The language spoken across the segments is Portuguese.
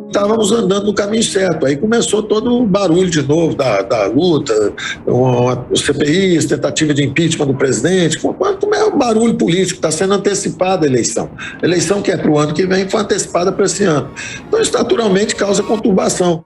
Estávamos andando no caminho certo. Aí começou todo o barulho de novo da luta, o CPI, tentativa de impeachment do presidente. Como é o barulho político? Está sendo antecipada a eleição. A eleição que é para o ano que vem foi antecipada para esse ano. Então isso naturalmente causa conturbação.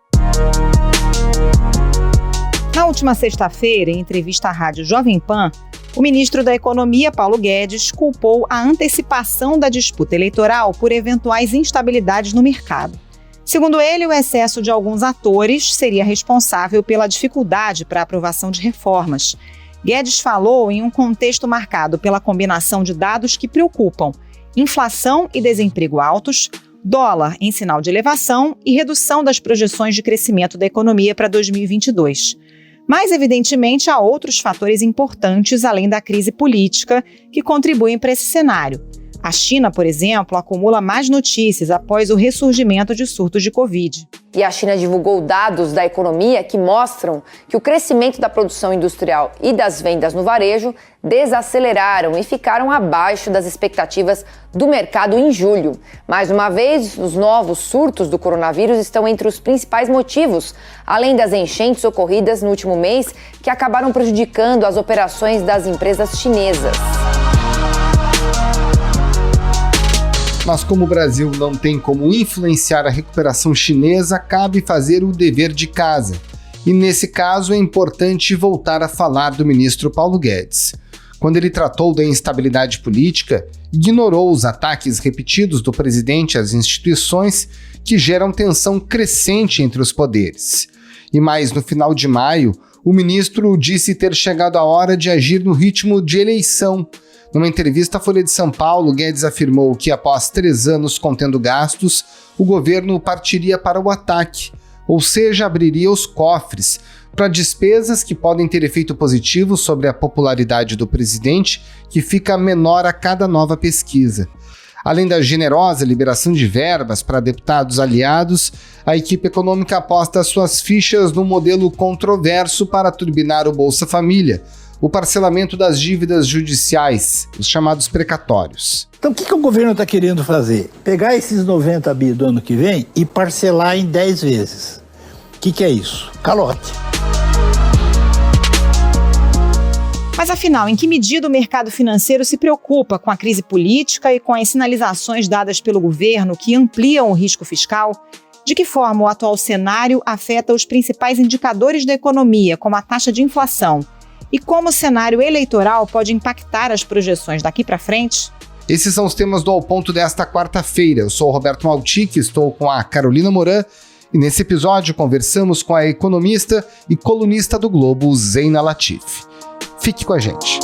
Na última sexta-feira, em entrevista à rádio Jovem Pan, o ministro da Economia, Paulo Guedes, culpou a antecipação da disputa eleitoral por eventuais instabilidades no mercado. Segundo ele, o excesso de alguns atores seria responsável pela dificuldade para a aprovação de reformas. Guedes falou em um contexto marcado pela combinação de dados que preocupam: inflação e desemprego altos, dólar em sinal de elevação e redução das projeções de crescimento da economia para 2022. Mas, evidentemente, há outros fatores importantes além da crise política que contribuem para esse cenário. A China, por exemplo, acumula mais notícias após o ressurgimento de surtos de Covid. E a China divulgou dados da economia que mostram que o crescimento da produção industrial e das vendas no varejo desaceleraram e ficaram abaixo das expectativas do mercado em julho. Mais uma vez, os novos surtos do coronavírus estão entre os principais motivos, além das enchentes ocorridas no último mês, que acabaram prejudicando as operações das empresas chinesas. Mas como o Brasil não tem como influenciar a recuperação chinesa, cabe fazer o dever de casa. E nesse caso é importante voltar a falar do ministro Paulo Guedes. Quando ele tratou da instabilidade política, ignorou os ataques repetidos do presidente às instituições que geram tensão crescente entre os poderes. E mais no final de maio, o ministro disse ter chegado a hora de agir no ritmo de eleição. Numa entrevista à Folha de São Paulo, Guedes afirmou que após 3 anos contendo gastos, o governo partiria para o ataque, ou seja, abriria os cofres para despesas que podem ter efeito positivo sobre a popularidade do presidente, que fica menor a cada nova pesquisa. Além da generosa liberação de verbas para deputados aliados, a equipe econômica aposta suas fichas no modelo controverso para turbinar o Bolsa Família, o parcelamento das dívidas judiciais, os chamados precatórios. Então o que o governo está querendo fazer? Pegar esses 90 bi do ano que vem e parcelar em 10 vezes. O que é isso? Calote. Mas afinal, em que medida o mercado financeiro se preocupa com a crise política e com as sinalizações dadas pelo governo que ampliam o risco fiscal? De que forma o atual cenário afeta os principais indicadores da economia, como a taxa de inflação? E como o cenário eleitoral pode impactar as projeções daqui para frente? Esses são os temas do Ao Ponto desta quarta-feira. Eu sou o Roberto Maltic, estou com a Carolina Moran e nesse episódio conversamos com a economista e colunista do Globo, Zeina Latif. Fique com a gente.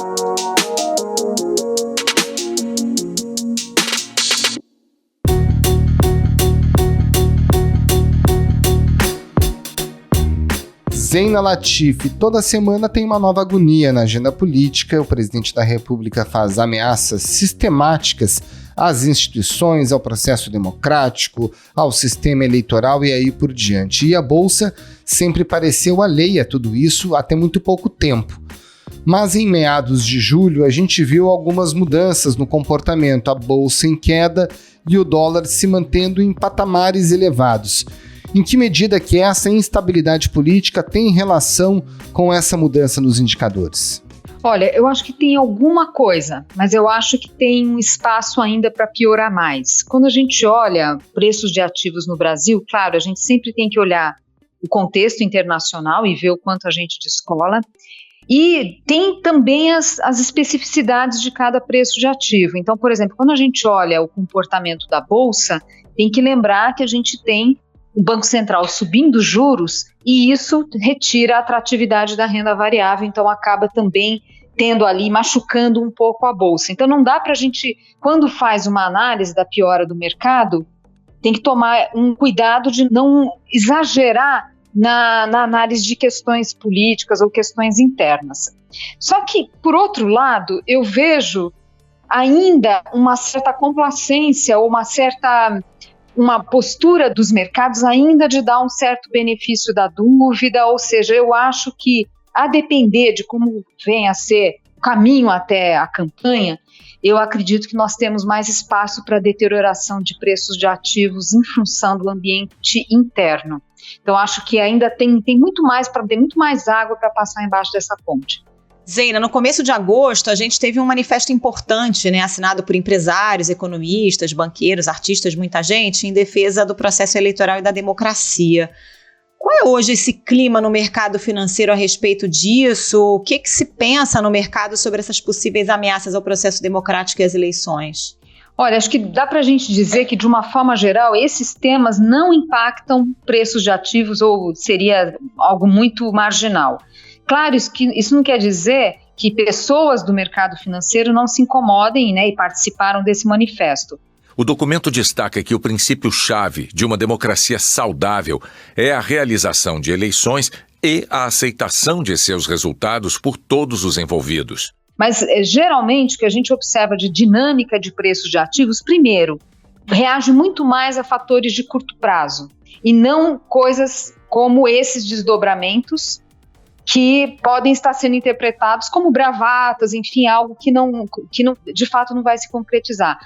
Zeina Latif, toda semana tem uma nova agonia na agenda política. O presidente da República faz ameaças sistemáticas às instituições, ao processo democrático, ao sistema eleitoral e aí por diante. E a Bolsa sempre pareceu alheia a tudo isso até muito pouco tempo. Mas em meados de julho a gente viu algumas mudanças no comportamento, a Bolsa em queda e o dólar se mantendo em patamares elevados. Em que medida que essa instabilidade política tem relação com essa mudança nos indicadores? Olha, eu acho que tem alguma coisa, mas eu acho que tem um espaço ainda para piorar mais. Quando a gente olha preços de ativos no Brasil, claro, a gente sempre tem que olhar o contexto internacional e ver o quanto a gente descola. E tem também as especificidades de cada preço de ativo. Então, por exemplo, quando a gente olha o comportamento da Bolsa, tem que lembrar que a gente tem o Banco Central subindo juros e isso retira a atratividade da renda variável, então acaba também tendo ali, machucando um pouco a Bolsa. Então não dá para a gente, quando faz uma análise da piora do mercado, tem que tomar um cuidado de não exagerar na análise de questões políticas ou questões internas. Só que, por outro lado, eu vejo ainda uma certa complacência ou uma postura dos mercados ainda de dar um certo benefício da dúvida, ou seja, eu acho que, a depender de como venha a ser o caminho até a campanha, eu acredito que nós temos mais espaço para deterioração de preços de ativos em função do ambiente interno. Então, acho que ainda tem muito mais água para passar embaixo dessa ponte. Zeina, no começo de agosto, a gente teve um manifesto importante, assinado por empresários, economistas, banqueiros, artistas, muita gente, em defesa do processo eleitoral e da democracia. Qual é hoje esse clima no mercado financeiro a respeito disso? O que se pensa no mercado sobre essas possíveis ameaças ao processo democrático e às eleições? Olha, acho que dá para a gente dizer que, de uma forma geral, esses temas não impactam preços de ativos ou seria algo muito marginal. Claro, isso não quer dizer que pessoas do mercado financeiro não se incomodem, e participaram desse manifesto. O documento destaca que o princípio-chave de uma democracia saudável é a realização de eleições e a aceitação de seus resultados por todos os envolvidos. Mas, geralmente, o que a gente observa de dinâmica de preços de ativos, primeiro, reage muito mais a fatores de curto prazo e não coisas como esses desdobramentos que podem estar sendo interpretados como bravatas, enfim, algo que de fato não vai se concretizar.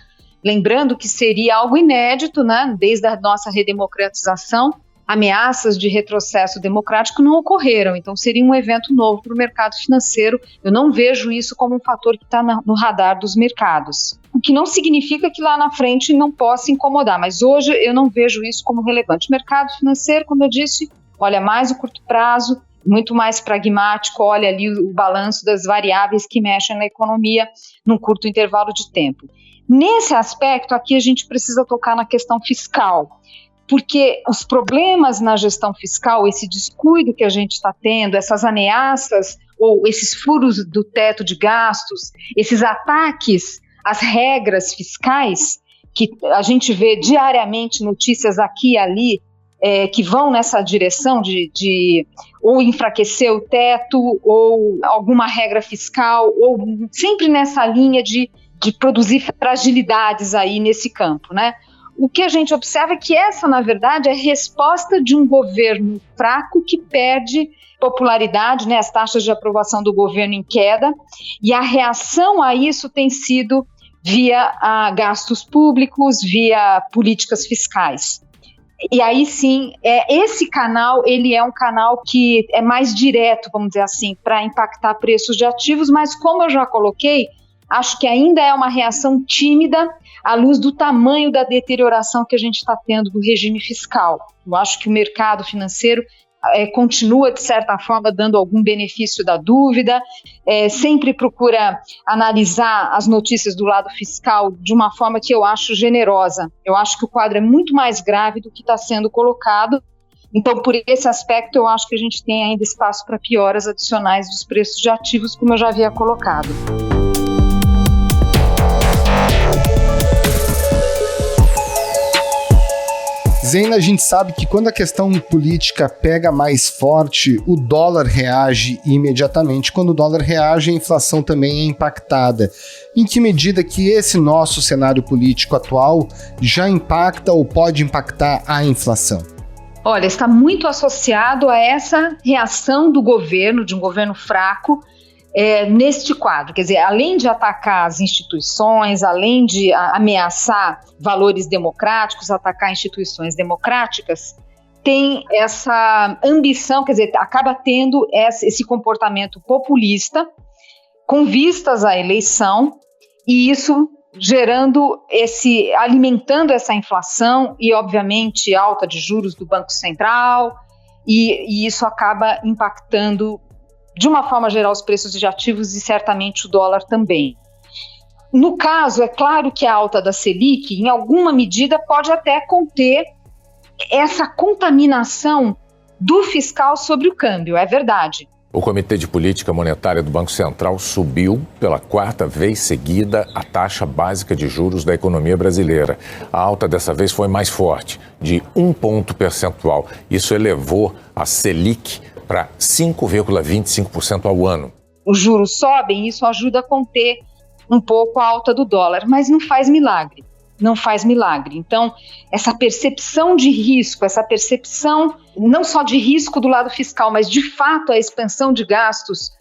Lembrando que seria algo inédito, desde a nossa redemocratização, ameaças de retrocesso democrático não ocorreram, então seria um evento novo para o mercado financeiro. Eu não vejo isso como um fator que está no radar dos mercados. O que não significa que lá na frente não possa incomodar, mas hoje eu não vejo isso como relevante. O mercado financeiro, como eu disse, olha mais o curto prazo, muito mais pragmático, olha ali o balanço das variáveis que mexem na economia num curto intervalo de tempo. Nesse aspecto, aqui a gente precisa tocar na questão fiscal, porque os problemas na gestão fiscal, esse descuido que a gente está tendo, essas ameaças ou esses furos do teto de gastos, esses ataques às regras fiscais, que a gente vê diariamente notícias aqui e ali, que vão nessa direção de ou enfraquecer o teto, ou alguma regra fiscal, ou sempre nessa linha de produzir fragilidades aí nesse campo, O que a gente observa é que essa, na verdade, é a resposta de um governo fraco que perde popularidade, as taxas de aprovação do governo em queda, e a reação a isso tem sido via gastos públicos, via políticas fiscais. E aí sim, esse canal, ele é um canal que é mais direto, vamos dizer assim, para impactar preços de ativos, mas como eu já coloquei, acho que ainda é uma reação tímida à luz do tamanho da deterioração que a gente está tendo do regime fiscal. Eu acho que o mercado financeiro continua, de certa forma, dando algum benefício da dúvida, sempre procura analisar as notícias do lado fiscal de uma forma que eu acho generosa. Eu acho que o quadro é muito mais grave do que está sendo colocado. Então, por esse aspecto, eu acho que a gente tem ainda espaço para pioras adicionais dos preços de ativos, como eu já havia colocado. Zeina, a gente sabe que quando a questão política pega mais forte, o dólar reage imediatamente. Quando o dólar reage, a inflação também é impactada. Em que medida que esse nosso cenário político atual já impacta ou pode impactar a inflação? Olha, está muito associado a essa reação do governo, de um governo fraco, neste quadro. Quer dizer, além de atacar as instituições, além de ameaçar valores democráticos, atacar instituições democráticas, tem essa ambição, quer dizer, acaba tendo esse comportamento populista com vistas à eleição, e isso alimentando essa inflação e, obviamente, alta de juros do Banco Central, e isso acaba impactando de uma forma geral os preços de ativos e certamente o dólar também. No caso, é claro que a alta da Selic, em alguma medida, pode até conter essa contaminação do fiscal sobre o câmbio, é verdade. O Comitê de Política Monetária do Banco Central subiu pela 4ª vez seguida a taxa básica de juros da economia brasileira. A alta dessa vez foi mais forte, de 1 ponto percentual. Isso elevou a Selic para 5,25% ao ano. Os juros sobem e isso ajuda a conter um pouco a alta do dólar, mas não faz milagre. Não faz milagre. Então, essa percepção de risco, essa percepção não só de risco do lado fiscal, mas de fato a expansão de gastos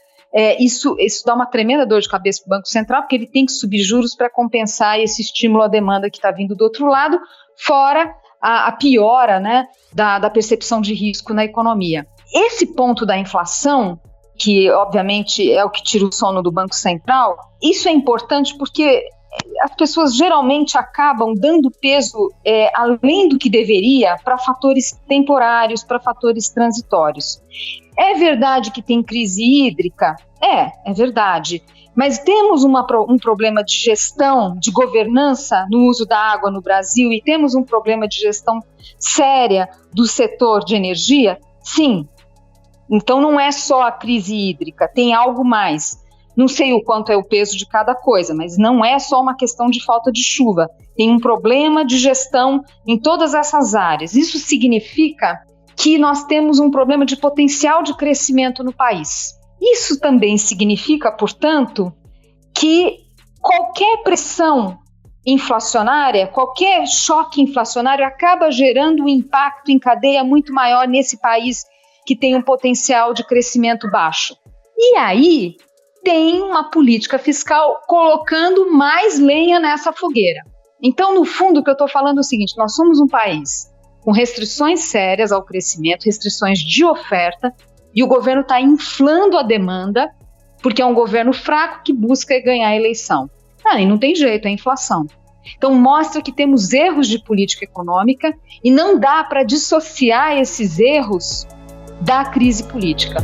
isso dá uma tremenda dor de cabeça para o Banco Central, porque ele tem que subir juros para compensar esse estímulo à demanda que está vindo do outro lado, fora a piora, né, da percepção de risco na economia. Esse ponto da inflação, que obviamente é o que tira o sono do Banco Central, isso é importante porque as pessoas geralmente acabam dando peso além do que deveria para fatores temporários, para fatores transitórios. É verdade que tem crise hídrica? É verdade. Mas temos um problema de gestão, de governança no uso da água no Brasil e temos um problema de gestão séria do setor de energia? Sim. Então não é só a crise hídrica, tem algo mais. Não sei o quanto é o peso de cada coisa, mas não é só uma questão de falta de chuva. Tem um problema de gestão em todas essas áreas. Isso significa que nós temos um problema de potencial de crescimento no país. Isso também significa, portanto, que qualquer pressão inflacionária, qualquer choque inflacionário acaba gerando um impacto em cadeia muito maior nesse país que tem um potencial de crescimento baixo. E aí tem uma política fiscal colocando mais lenha nessa fogueira. Então, no fundo, o que eu estou falando é o seguinte, nós somos um país com restrições sérias ao crescimento, restrições de oferta, e o governo está inflando a demanda, porque é um governo fraco que busca ganhar a eleição. E não tem jeito, é inflação. Então mostra que temos erros de política econômica e não dá para dissociar esses erros da crise política.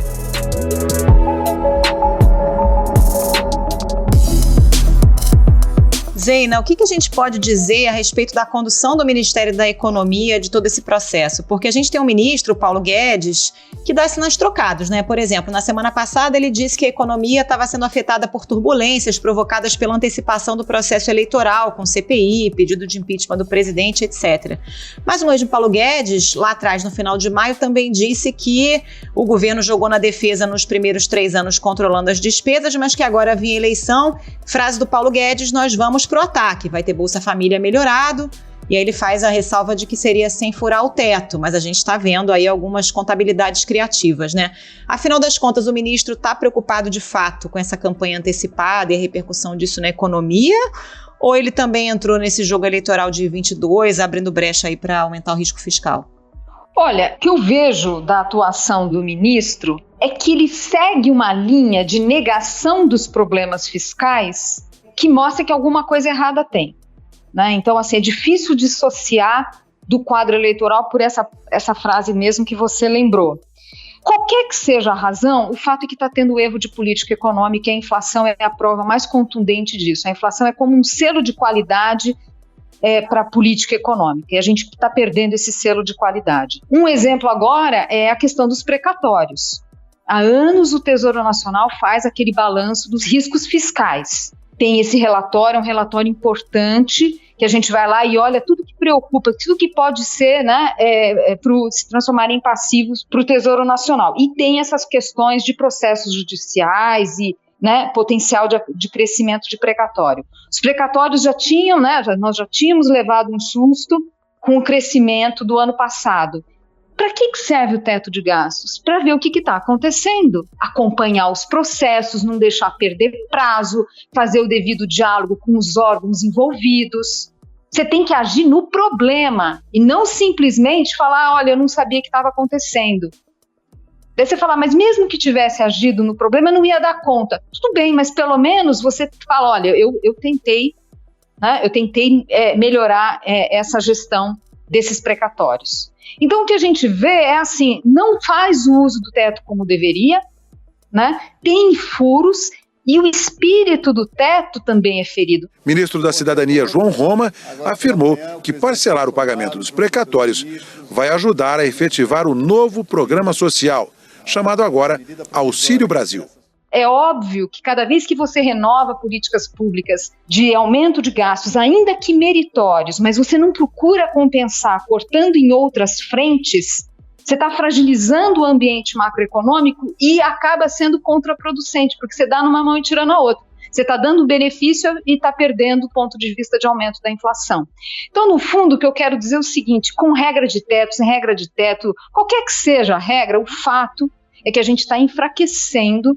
Zeina, o que a gente pode dizer a respeito da condução do Ministério da Economia de todo esse processo? Porque a gente tem um ministro, o Paulo Guedes, que dá sinais trocados, né? Por exemplo, na semana passada ele disse que a economia estava sendo afetada por turbulências provocadas pela antecipação do processo eleitoral, com CPI, pedido de impeachment do presidente, etc. Mas o mesmo Paulo Guedes, lá atrás, no final de maio, também disse que o governo jogou na defesa nos primeiros 3 anos controlando as despesas, mas que agora vinha eleição. Frase do Paulo Guedes, nós vamos pro ataque, vai ter Bolsa Família melhorado, e aí ele faz a ressalva de que seria sem furar o teto, mas a gente está vendo aí algumas contabilidades criativas, né? Afinal das contas, o ministro está preocupado de fato com essa campanha antecipada e a repercussão disso na economia, ou ele também entrou nesse jogo eleitoral de 22, abrindo brecha aí para aumentar o risco fiscal? Olha, o que eu vejo da atuação do ministro é que ele segue uma linha de negação dos problemas fiscais que mostra que alguma coisa errada tem, né? Então, assim, é difícil dissociar do quadro eleitoral por essa frase mesmo que você lembrou. Qualquer que seja a razão, o fato é que está tendo erro de política econômica e a inflação é a prova mais contundente disso. A inflação é como um selo de qualidade para a política econômica, e a gente está perdendo esse selo de qualidade. Um exemplo agora é a questão dos precatórios. Há anos o Tesouro Nacional faz aquele balanço dos riscos fiscais. Tem esse relatório, é um relatório importante, que a gente vai lá e olha tudo que preocupa, tudo que pode ser, né, se transformar em passivos para o Tesouro Nacional. E tem essas questões de processos judiciais e, né, potencial de crescimento de precatório. Os precatórios já tinham, né, nós já tínhamos levado um susto com o crescimento do ano passado. Para que serve o teto de gastos? Para ver o que está acontecendo, acompanhar os processos, não deixar perder prazo, fazer o devido diálogo com os órgãos envolvidos. Você tem que agir no problema e não simplesmente falar, olha, eu não sabia que estava acontecendo. Daí você fala, mas mesmo que tivesse agido no problema, eu não ia dar conta. Tudo bem, mas pelo menos você fala, olha, eu tentei, né, melhorar essa gestão desses precatórios. Então, o que a gente vê é assim, não faz o uso do teto como deveria, né? Tem furos e o espírito do teto também é ferido. Ministro da Cidadania, João Roma, afirmou que parcelar o pagamento dos precatórios vai ajudar a efetivar o novo programa social, chamado agora Auxílio Brasil. É óbvio que cada vez que você renova políticas públicas de aumento de gastos, ainda que meritórios, mas você não procura compensar cortando em outras frentes, você está fragilizando o ambiente macroeconômico e acaba sendo contraproducente, porque você dá numa mão e tira na outra. Você está dando benefício e está perdendo o ponto de vista de aumento da inflação. Então, no fundo, o que eu quero dizer é o seguinte, com regra de teto, sem regra de teto, qualquer que seja a regra, o fato é que a gente está enfraquecendo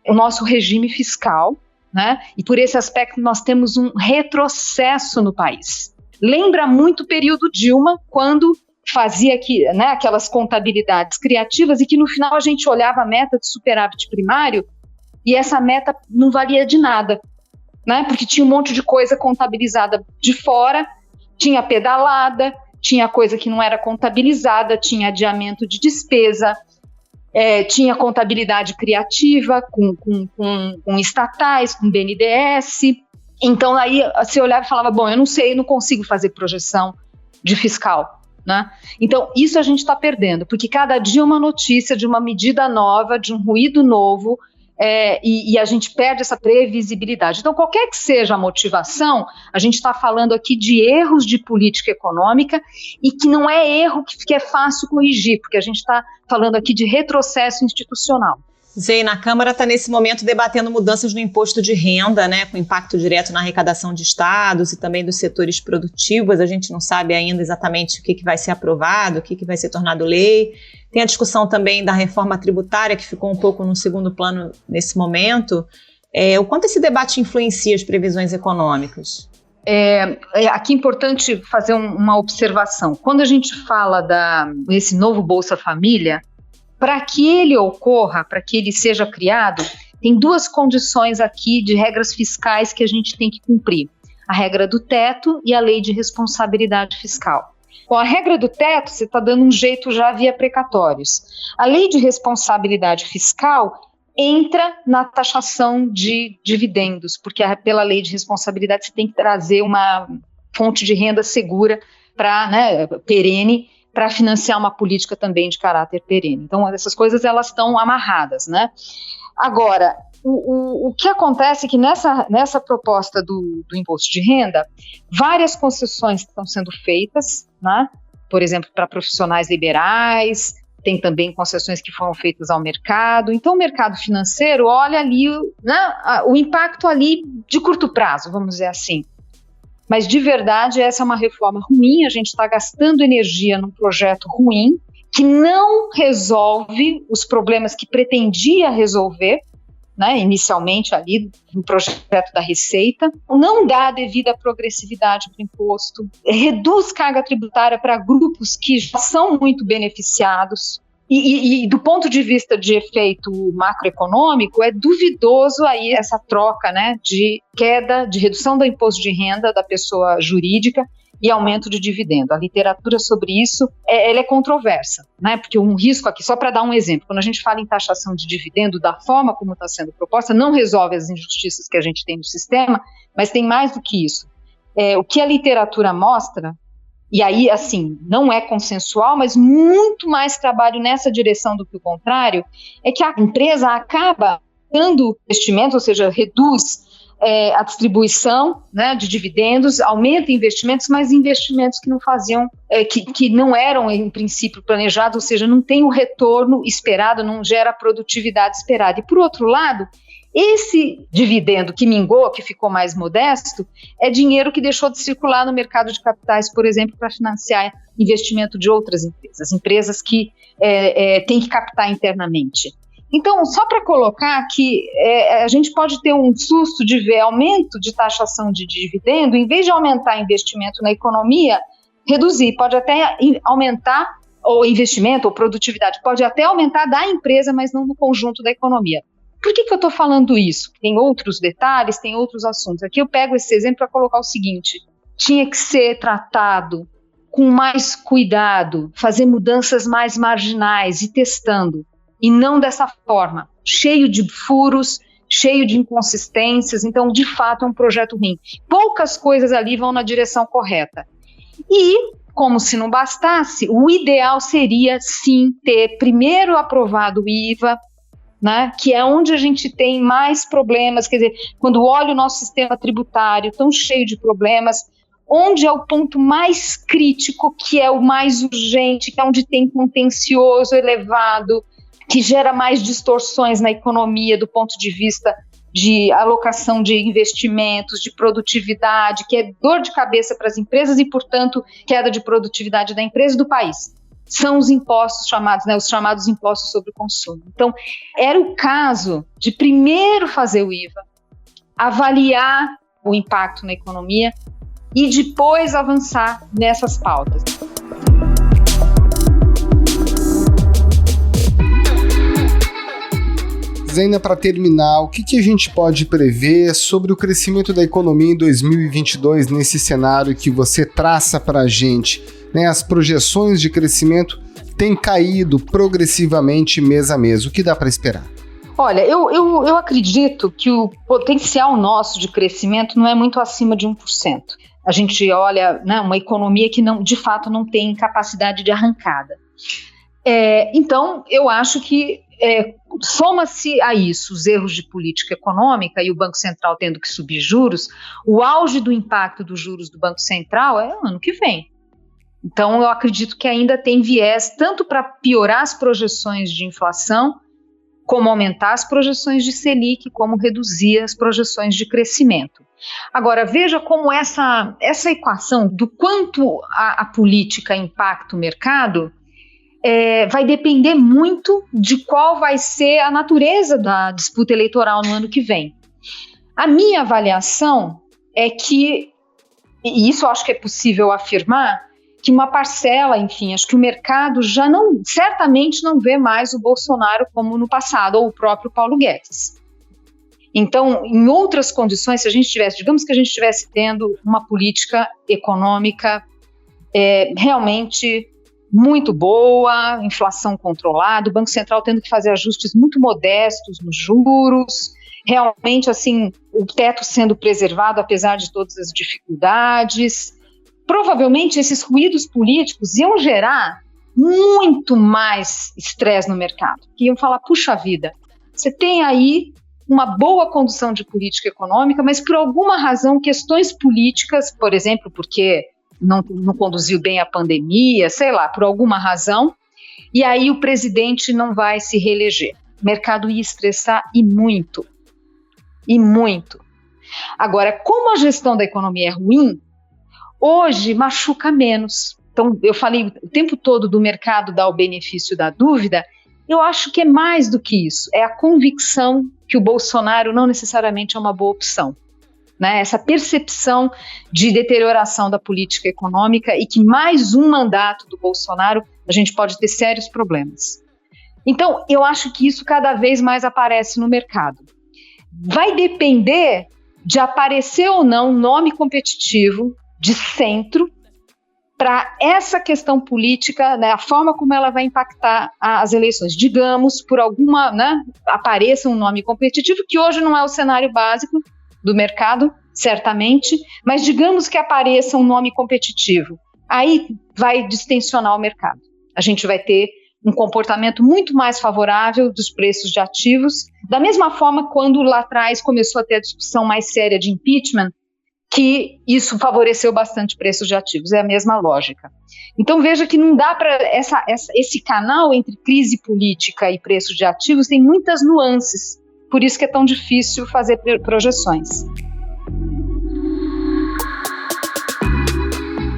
o nosso regime fiscal, né? E por esse aspecto nós temos um retrocesso no país. Lembra muito o período Dilma, quando fazia aquelas contabilidades criativas e que no final a gente olhava a meta de superávit primário e essa meta não valia de nada, né? Porque tinha um monte de coisa contabilizada de fora, tinha pedalada, tinha coisa que não era contabilizada, tinha adiamento de despesa, tinha contabilidade criativa com estatais, com BNDES. Então aí você olhava e falava, bom, eu não sei, eu não consigo fazer projeção de fiscal, né? Então isso a gente está perdendo, porque cada dia uma notícia de uma medida nova, de um ruído novo, e a gente perde essa previsibilidade. Então qualquer que seja a motivação, a gente está falando aqui de erros de política econômica e que não é erro que é fácil corrigir, porque a gente está falando aqui de retrocesso institucional. Zey, na Câmara está nesse momento debatendo mudanças no imposto de renda, né, com impacto direto na arrecadação de estados e também dos setores produtivos. A gente não sabe ainda exatamente o que vai ser aprovado, o que vai ser tornado lei. Tem a discussão também da reforma tributária, que ficou um pouco no segundo plano nesse momento. O quanto esse debate influencia as previsões econômicas? Aqui é importante fazer uma observação. Quando a gente fala desse novo Bolsa Família, para que ele ocorra, para que ele seja criado, tem duas condições aqui de regras fiscais que a gente tem que cumprir. A regra do teto e a lei de responsabilidade fiscal. Com a regra do teto, você está dando um jeito já via precatórios. A lei de responsabilidade fiscal entra na taxação de dividendos, porque pela lei de responsabilidade você tem que trazer uma fonte de renda segura, perene, para financiar uma política também de caráter perene. Então, essas coisas elas estão amarradas, né? Agora, o que acontece é que nessa proposta do imposto de renda, várias concessões estão sendo feitas, né? Por exemplo, para profissionais liberais, tem também concessões que foram feitas ao mercado. Então, o mercado financeiro olha ali, né, o impacto ali de curto prazo, vamos dizer assim. Mas, de verdade, essa é uma reforma ruim, a gente está gastando energia num projeto ruim, que não resolve os problemas que pretendia resolver, né, inicialmente ali no projeto da Receita, não dá a devida progressividade para o imposto, reduz carga tributária para grupos que já são muito beneficiados, e do ponto de vista de efeito macroeconômico, é duvidoso aí essa troca, né, de queda, de redução do imposto de renda da pessoa jurídica e aumento de dividendo. A literatura sobre isso ela é controversa, né, porque um risco aqui, só para dar um exemplo, quando a gente fala em taxação de dividendo, da forma como está sendo proposta, não resolve as injustiças que a gente tem no sistema, mas tem mais do que isso. O que a literatura mostra, e aí, assim, não é consensual, mas muito mais trabalho nessa direção do que o contrário, é que a empresa acaba dando investimento, ou seja, reduz a distribuição, né, de dividendos, aumenta investimentos, mas investimentos que não faziam, que não eram em princípio planejados, ou seja, não tem o retorno esperado, não gera a produtividade esperada. E por outro lado, esse dividendo que mingou, que ficou mais modesto, é dinheiro que deixou de circular no mercado de capitais, por exemplo, para financiar investimento de outras empresas que têm que captar internamente. Então, só para colocar que a gente pode ter um susto de ver aumento de taxação de dividendo, em vez de aumentar investimento na economia, reduzir, pode até aumentar o investimento ou produtividade, pode até aumentar da empresa, mas não no conjunto da economia. Por que eu estou falando isso? Tem outros detalhes, tem outros assuntos. Aqui eu pego esse exemplo para colocar o seguinte: tinha que ser tratado com mais cuidado, fazer mudanças mais marginais e testando, e não dessa forma, cheio de furos, cheio de inconsistências. Então, de fato, é um projeto ruim. Poucas coisas ali vão na direção correta. E, como se não bastasse, o ideal seria, sim, ter primeiro aprovado o IVA, né, que é onde a gente tem mais problemas, quer dizer, quando olha o nosso sistema tributário tão cheio de problemas, onde é o ponto mais crítico, que é o mais urgente, que é onde tem contencioso elevado, que gera mais distorções na economia do ponto de vista de alocação de investimentos, de produtividade, que é dor de cabeça para as empresas e, portanto, queda de produtividade da empresa e do país. são os impostos chamados, né, os chamados impostos sobre o consumo. Então, era o caso de primeiro fazer o IVA, avaliar o impacto na economia e depois avançar nessas pautas. Zeina, para terminar, o que a gente pode prever sobre o crescimento da economia em 2022 nesse cenário que você traça para a gente? Né? As projeções de crescimento têm caído progressivamente mês a mês. O que dá para esperar? Olha, eu acredito que o potencial nosso de crescimento não é muito acima de 1%. A gente olha, né, uma economia que de fato não tem capacidade de arrancada. Então, eu acho que soma-se a isso os erros de política econômica e o Banco Central tendo que subir juros. O auge do impacto dos juros do Banco Central é ano que vem. Então, eu acredito que ainda tem viés tanto para piorar as projeções de inflação, como aumentar as projeções de Selic, como reduzir as projeções de crescimento. Agora, veja como essa equação do quanto a política impacta o mercado vai depender muito de qual vai ser a natureza da disputa eleitoral no ano que vem. A minha avaliação é que, e isso eu acho que é possível afirmar, que uma parcela, enfim, acho que o mercado já certamente não vê mais o Bolsonaro como no passado, ou o próprio Paulo Guedes. Então, em outras condições, se a gente tivesse, digamos que a gente estivesse tendo uma política econômica realmente muito boa, inflação controlada, o Banco Central tendo que fazer ajustes muito modestos nos juros, realmente assim, o teto sendo preservado apesar de todas as dificuldades, provavelmente esses ruídos políticos iam gerar muito mais estresse no mercado, que iam falar, puxa vida, você tem aí uma boa condução de política econômica, mas por alguma razão, questões políticas, por exemplo, porque não conduziu bem a pandemia, sei lá, por alguma razão, e aí o presidente não vai se reeleger. O mercado ia estressar e muito. Agora, como a gestão da economia é ruim, hoje machuca menos. Então, eu falei o tempo todo do mercado dar o benefício da dúvida, eu acho que é mais do que isso, é a convicção que o Bolsonaro não necessariamente é uma boa opção. Né, essa percepção de deterioração da política econômica e que mais um mandato do Bolsonaro a gente pode ter sérios problemas. Então, eu acho que isso cada vez mais aparece no mercado. Vai depender de aparecer ou não um nome competitivo de centro para essa questão política, né, a forma como ela vai impactar as eleições. Digamos, por alguma, né, apareça um nome competitivo, que hoje não é o cenário básico do mercado, certamente, mas digamos que apareça um nome competitivo, aí vai distensionar o mercado. A gente vai ter um comportamento muito mais favorável dos preços de ativos, da mesma forma quando lá atrás começou a ter a discussão mais séria de impeachment, que isso favoreceu bastante preços de ativos, é a mesma lógica. Então veja que não dá para esse canal entre crise política e preços de ativos tem muitas nuances. Por isso que é tão difícil fazer projeções.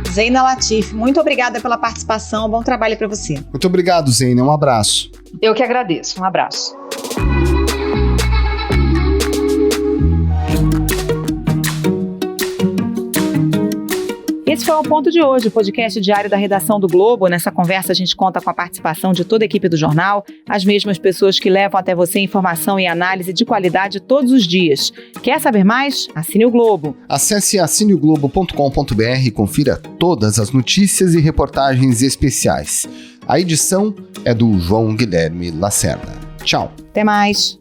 Zeina Latif, muito obrigada pela participação. Bom trabalho para você. Muito obrigado, Zeina. Um abraço. Eu que agradeço. Um abraço. Esse foi o Ponto de hoje, o podcast diário da redação do Globo. Nessa conversa a gente conta com a participação de toda a equipe do jornal, as mesmas pessoas que levam até você informação e análise de qualidade todos os dias. Quer saber mais? Assine o Globo. Acesse assineoglobo.com.br e confira todas as notícias e reportagens especiais. A edição é do João Guilherme Lacerda. Tchau. Até mais.